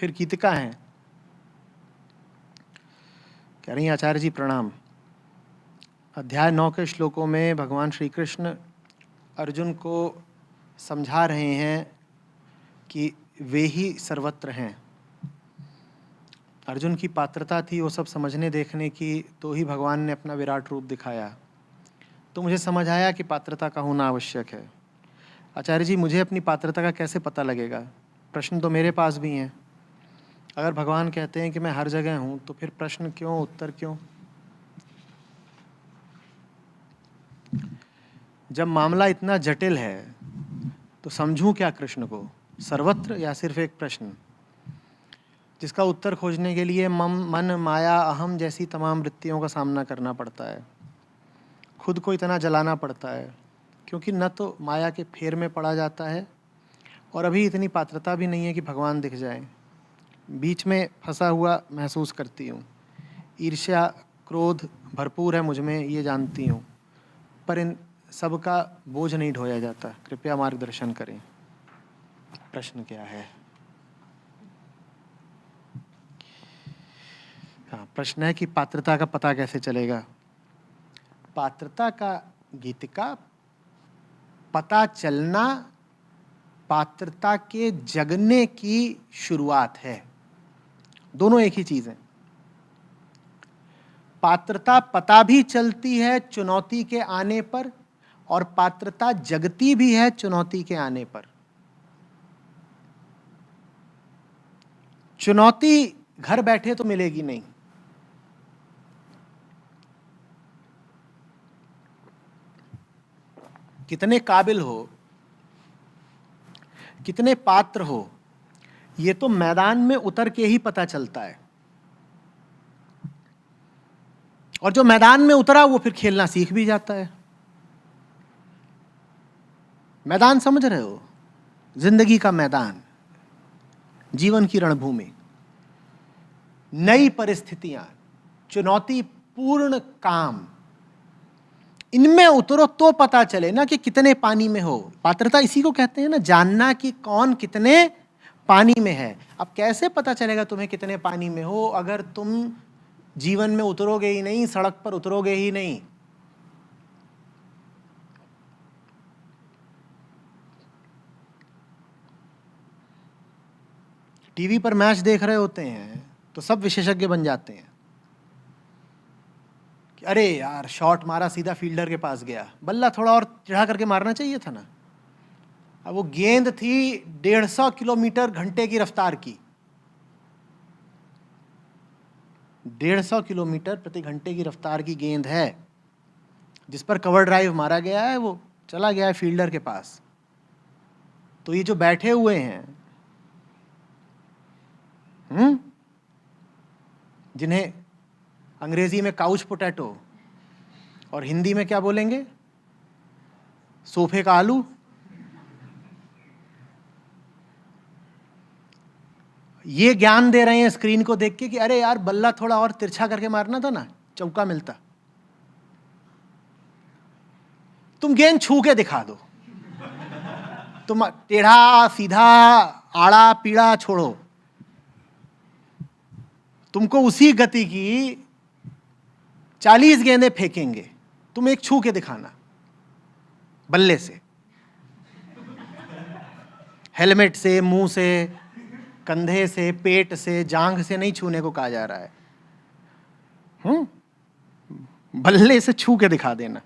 फिर गीतिका हैं। कह रही हैं, आचार्य जी प्रणाम। अध्याय 9 के श्लोकों में भगवान श्री कृष्ण अर्जुन को समझा रहे हैं कि वे ही सर्वत्र हैं। अर्जुन की पात्रता थी वो सब समझने देखने की, तो ही भगवान ने अपना विराट रूप दिखाया। तो मुझे समझ आया कि पात्रता का होना आवश्यक है। आचार्य जी, मुझे अपनी पात्रता का कैसे पता लगेगा? प्रश्न तो मेरे पास भी हैं। अगर भगवान कहते हैं कि मैं हर जगह हूँ, तो फिर प्रश्न क्यों, उत्तर क्यों? जब मामला इतना जटिल है तो समझूं क्या कृष्ण को? सर्वत्र या सिर्फ एक प्रश्न जिसका उत्तर खोजने के लिए मन, माया, अहम जैसी तमाम वृत्तियों का सामना करना पड़ता है। खुद को इतना जलाना पड़ता है क्योंकि न तो माया के फेर में पड़ा जाता है और अभी इतनी पात्रता भी नहीं है कि भगवान दिख जाए। बीच में फंसा हुआ महसूस करती हूँ। ईर्ष्या, क्रोध भरपूर है मुझ में, ये जानती हूँ, पर इन सबका बोझ नहीं ढोया जाता। कृपया मार्गदर्शन करें। प्रश्न क्या है? हाँ, प्रश्न है कि पात्रता का पता कैसे चलेगा? पात्रता का, गीतिका, पता चलना पात्रता के जगने की शुरुआत है। दोनों एक ही चीज है। पात्रता पता भी चलती है चुनौती के आने पर, और पात्रता जगती भी है चुनौती के आने पर। चुनौती घर बैठे तो मिलेगी नहीं। कितने काबिल हो, कितने पात्र हो, ये तो मैदान में उतर के ही पता चलता है। और जो मैदान में उतरा वो फिर खेलना सीख भी जाता है। मैदान समझ रहे हो? जिंदगी का मैदान, जीवन की रणभूमि, नई परिस्थितियां, चुनौतीपूर्ण काम, इनमें उतरो तो पता चले ना कि कितने पानी में हो। पात्रता इसी को कहते हैं ना, जानना कि कौन कितने पानी में है। अब कैसे पता चलेगा तुम्हें कितने पानी में हो अगर तुम जीवन में उतरोगे ही नहीं, सड़क पर उतरोगे ही नहीं? टीवी पर मैच देख रहे होते हैं तो सब विशेषज्ञ बन जाते हैं कि अरे यार, शॉट मारा, सीधा फील्डर के पास गया, बल्ला थोड़ा और चढ़ा करके मारना चाहिए था ना। अब वो गेंद थी 150 किलोमीटर घंटे की रफ्तार की, 150 किलोमीटर प्रति घंटे की रफ्तार की गेंद है, जिस पर कवर ड्राइव मारा गया है, वो चला गया है फील्डर के पास। तो ये जो बैठे हुए हैं, जिन्हें अंग्रेजी में काउच पोटैटो और हिंदी में क्या बोलेंगे, सोफे का आलू, ये ज्ञान दे रहे हैं स्क्रीन को देख के कि अरे यार, बल्ला थोड़ा और तिरछा करके मारना था ना, चौका मिलता। तुम गेंद छू के दिखा दो, तुम टेढ़ा सीधा आड़ा पीड़ा छोड़ो, तुमको उसी गति की 40 गेंदें फेंकेंगे, तुम एक छू के दिखाना बल्ले से, हेलमेट से, मुंह से, कंधे से, पेट से, जांघ से नहीं छूने को कहा जा रहा है। बल्ले से छू के दिखा देना।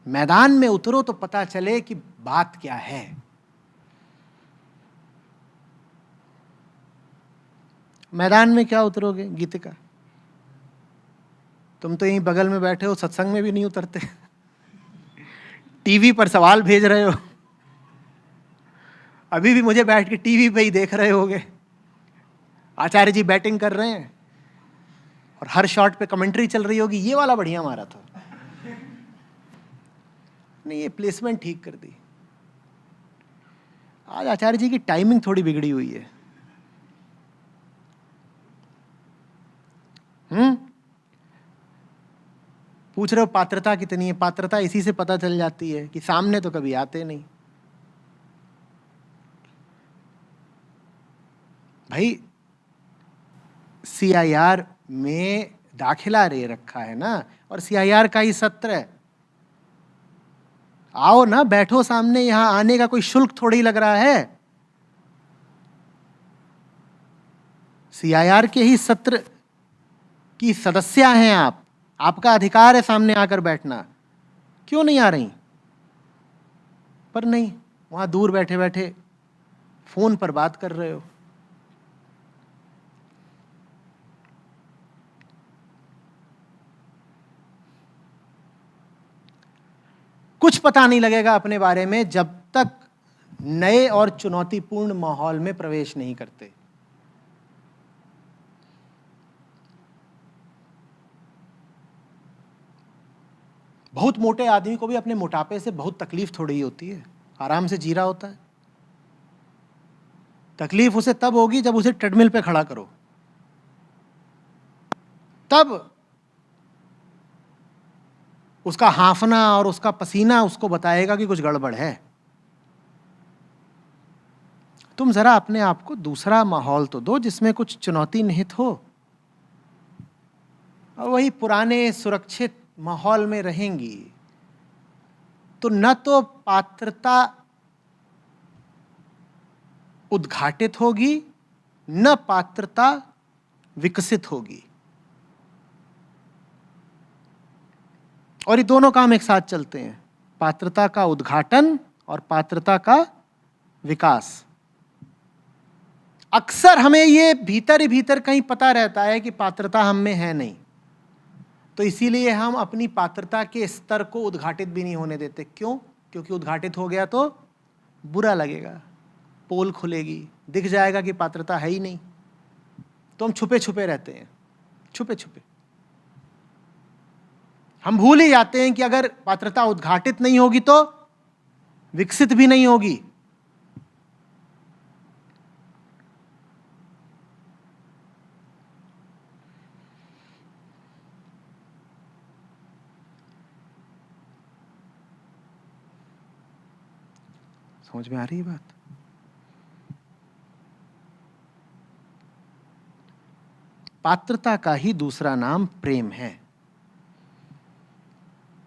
मैदान में उतरो तो पता चले कि बात क्या है। मैदान में क्या उतरोगे गीतिका? तुम तो यहीं बगल में बैठे हो, सत्संग में भी नहीं उतरते। टीवी पर सवाल भेज रहे हो, अभी भी मुझे बैठ के टीवी पे ही देख रहे होगे। आचार्य जी बैटिंग कर रहे हैं और हर शॉट पे कमेंट्री चल रही होगी, ये वाला बढ़िया मारा था, नहीं ये प्लेसमेंट ठीक कर दी। आज आचार्य जी की टाइमिंग थोड़ी बिगड़ी हुई है। पूछ रहे हो पात्रता कितनी है? पात्रता इसी से पता चल जाती है कि सामने तो कभी आते नहीं। भाई CIR में दाखिला ले रखा है ना, और CIR का ही सत्र है। आओ ना, बैठो सामने, यहां आने का कोई शुल्क थोड़ी लग रहा है। CIR के ही सत्र की सदस्य हैं आप, आपका अधिकार है सामने आकर बैठना। क्यों नहीं आ रही? पर नहीं, वहां दूर बैठे बैठे फोन पर बात कर रहे हो। कुछ पता नहीं लगेगा अपने बारे में जब तक नए और चुनौतीपूर्ण माहौल में प्रवेश नहीं करते। बहुत मोटे आदमी को भी अपने मोटापे से बहुत तकलीफ थोड़ी ही होती है, आराम से जी रहा होता है। तकलीफ उसे तब होगी जब उसे ट्रेडमिल पे खड़ा करो, तब उसका हांफना और उसका पसीना उसको बताएगा कि कुछ गड़बड़ है। तुम जरा अपने आप को दूसरा माहौल तो दो जिसमें कुछ चुनौती निहित हो। और वही पुराने सुरक्षित माहौल में रहेंगी तो न तो पात्रता उद्घाटित होगी, न पात्रता विकसित होगी। और ये दोनों काम एक साथ चलते हैं, पात्रता का उद्घाटन और पात्रता का विकास। अक्सर हमें ये भीतर ही भीतर कहीं पता रहता है कि पात्रता हम में है नहीं, तो इसीलिए हम अपनी पात्रता के स्तर को उद्घाटित भी नहीं होने देते। क्यों? क्योंकि उद्घाटित हो गया तो बुरा लगेगा, पोल खुलेगी, दिख जाएगा कि पात्रता है ही नहीं, तो हम छुपे छुपे रहते हैं, छुपे छुपे। हम भूल ही जाते हैं कि अगर पात्रता उद्घाटित नहीं होगी तो विकसित भी नहीं होगी। समझ में आ रही है बात? पात्रता का ही दूसरा नाम प्रेम है,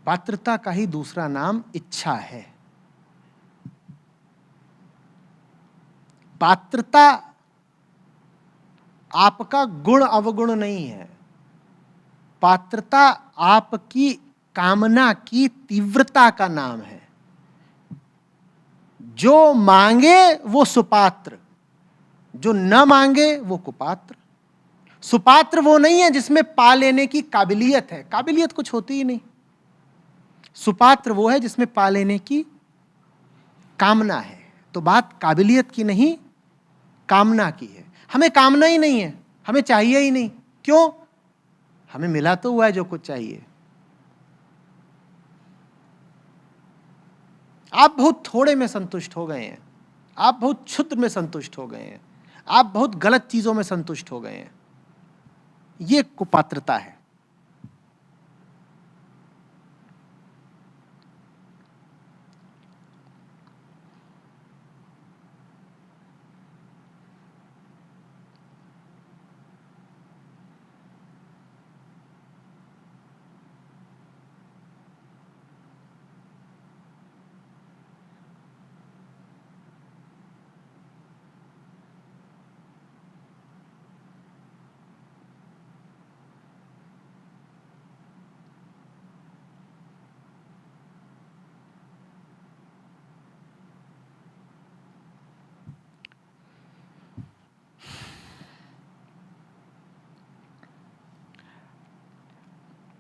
पात्रता का ही दूसरा नाम इच्छा है। पात्रता आपका गुण अवगुण नहीं है, पात्रता आपकी कामना की तीव्रता का नाम है। जो मांगे वो सुपात्र, जो न मांगे वो कुपात्र। सुपात्र वो नहीं है जिसमें पा लेने की काबिलियत है, काबिलियत कुछ होती ही नहीं। सुपात्र वो है जिसमें पा लेने की कामना है। तो बात काबिलियत की नहीं, कामना की है। हमें कामना ही नहीं है, हमें चाहिए ही नहीं। क्यों? हमें मिला तो हुआ है जो कुछ चाहिए। आप बहुत थोड़े में संतुष्ट हो गए हैं, आप बहुत क्षुद्र में संतुष्ट हो गए हैं, आप बहुत गलत चीजों में संतुष्ट हो गए हैं। ये कुपात्रता है।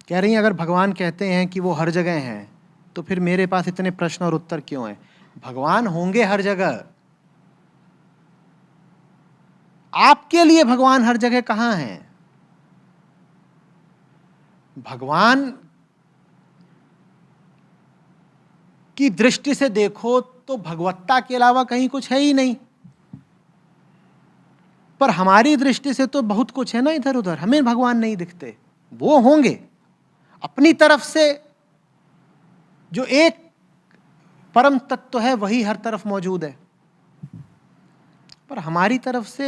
कह रही हैं अगर भगवान कहते हैं कि वो हर जगह हैं तो फिर मेरे पास इतने प्रश्न और उत्तर क्यों हैं? भगवान होंगे हर जगह। आपके लिए भगवान हर जगह कहां हैं? भगवान की दृष्टि से देखो तो भगवत्ता के अलावा कहीं कुछ है ही नहीं, पर हमारी दृष्टि से तो बहुत कुछ है ना इधर उधर, हमें भगवान नहीं दिखते। वो होंगे अपनी तरफ से, जो एक परम तत्व है वही हर तरफ मौजूद है, पर हमारी तरफ से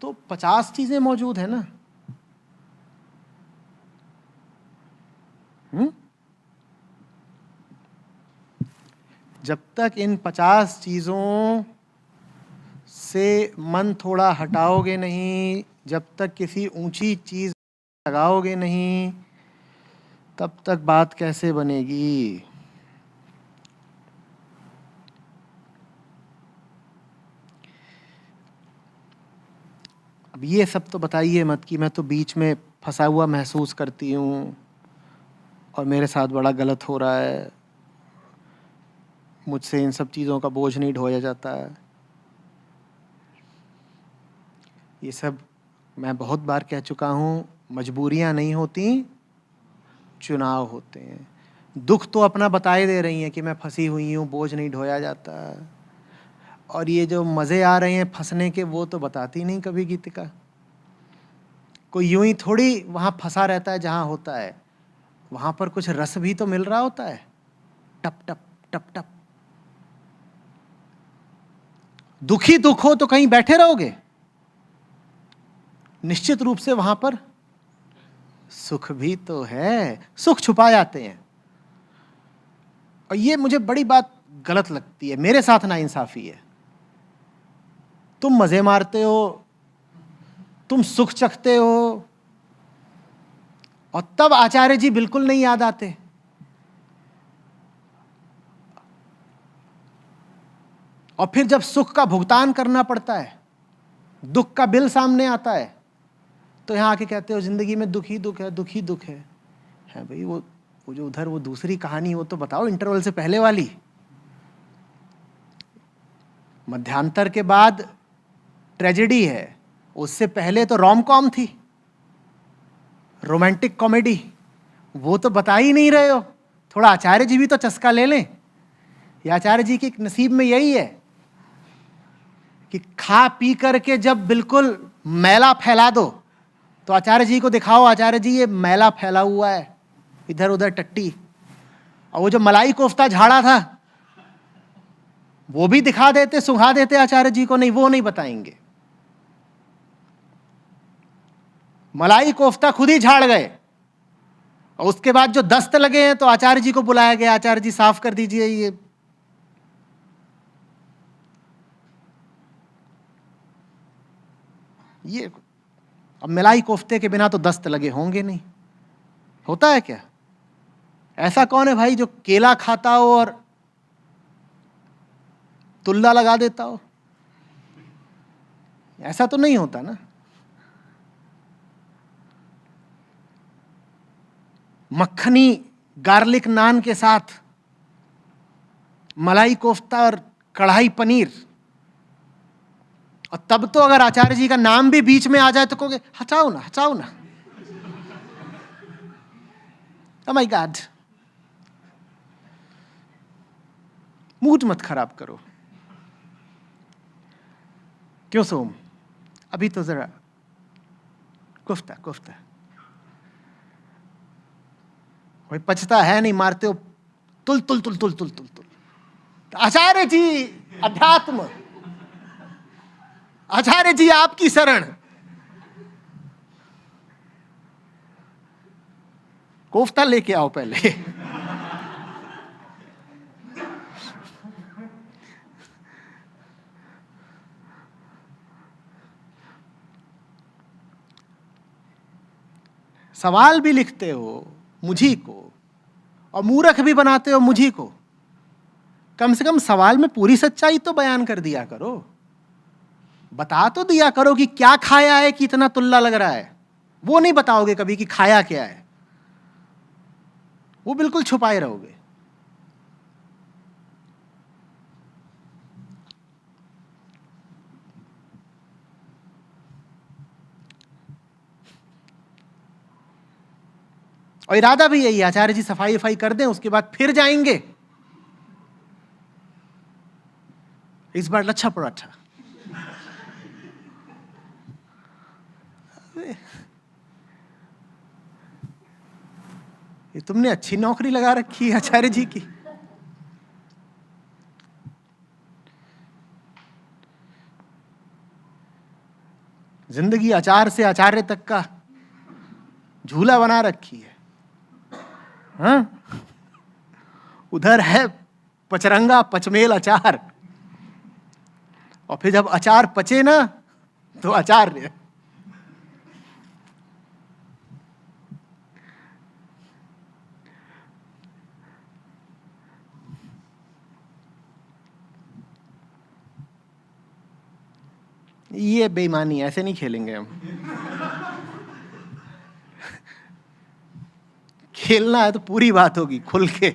तो 50 चीजें मौजूद है ना। जब तक इन 50 चीजों से मन थोड़ा हटाओगे नहीं, जब तक किसी ऊंची चीज लगाओगे नहीं, तब तक बात कैसे बनेगी। अब ये सब तो बताइए मत कि मैं तो बीच में फंसा हुआ महसूस करती हूँ और मेरे साथ बड़ा गलत हो रहा है, मुझसे इन सब चीज़ों का बोझ नहीं ढोया जाता है। ये सब मैं बहुत बार कह चुका हूँ, मजबूरियाँ नहीं होती, चुनाव होते हैं। दुख तो अपना बताए दे रही हैं कि मैं फंसी हुई हूँ, बोझ नहीं ढोया जाता। और ये जो मज़े आ रहे हैं फंसने के, वो तो बताती नहीं कभी गीतिका। कोई यूं ही थोड़ी वहाँ फंसा रहता है जहाँ होता है, वहाँ पर कुछ रस भी तो मिल रहा होता है, टप टप टप टप। दुखी दुख हो तो कहीं बैठे रहोगे? निश्चित रूप से वहां पर सुख भी तो है, सुख छुपा जाते हैं। और ये मुझे बड़ी बात गलत लगती है, मेरे साथ नाइंसाफी है। तुम मजे मारते हो, तुम सुख चखते हो, और तब आचार्य जी बिल्कुल नहीं याद आते। और फिर जब सुख का भुगतान करना पड़ता है, दुख का बिल सामने आता है, तो यहां आके कहते हो जिंदगी में दुख ही दुख है, दुख ही दुख है भाई। वो जो उधर वो दूसरी कहानी, वो तो बताओ, इंटरवल से पहले वाली। मध्यांतर के बाद ट्रेजेडी है, उससे पहले तो रोम कॉम थी, रोमांटिक कॉमेडी। वो तो बता ही नहीं रहे हो। थोड़ा आचार्य जी भी तो चस्का ले लें। ये आचार्य जी के नसीब में यही है कि खा पी करके जब बिल्कुल मैला फैला दो, तो आचार्य जी को दिखाओ, आचार्य जी ये मैला फैला हुआ है, इधर उधर टट्टी। और वो जो मलाई कोफ्ता झाड़ा था, वो भी दिखा देते, सुखा देते आचार्य जी को। नहीं, वो नहीं बताएंगे। मलाई कोफ्ता खुद ही झाड़ गए, और उसके बाद जो दस्त लगे हैं तो आचार्य जी को बुलाया गया, आचार्य जी साफ कर दीजिए ये। अब मलाई कोफ्ते के बिना तो दस्त लगे होंगे नहीं, होता है क्या? ऐसा कौन है भाई जो केला खाता हो और तुल्ला लगा देता हो? ऐसा तो नहीं होता ना। मक्खनी गार्लिक नान के साथ मलाई कोफ्ता और कढ़ाई पनीर, और तब तो अगर आचार्य जी का नाम भी बीच में आ जाए तो कहोगे हटाओ ना, हटाओ ना। Oh my God, मूड मत खराब करो। क्यों सोम? अभी तो जरा कोफ्ता कोफ्ता कोई पचता है नहीं, मारते हो तुल तुल तुल तुल तुल तुल तुल। आचार्य जी अध्यात्म, आचार्य जी आपकी शरण। कोफ्ता लेके आओ पहले। सवाल भी लिखते हो मुझी को, और मूर्ख भी बनाते हो मुझी को। कम से कम सवाल में पूरी सच्चाई तो बयान कर दिया करो, बता तो दिया करो कि क्या खाया है कि इतना तुल्ला लग रहा है। वो नहीं बताओगे कभी कि खाया क्या है, वो बिल्कुल छुपाए रहोगे। और इरादा भी यही है, आचार्य जी सफाई वफाई कर दें, उसके बाद फिर जाएंगे। इस बार लच्छा पराठा। ये तुमने अच्छी नौकरी लगा रखी है आचार्य जी की। जिंदगी आचार से आचार्य तक का झूला बना रखी है। हाँ, उधर है पचरंगा पचमेल अचार, और फिर जब अचार पचे ना तो आचार्य। ये बेईमानी, ऐसे नहीं खेलेंगे हम। खेलना है तो पूरी बात होगी, खुल के।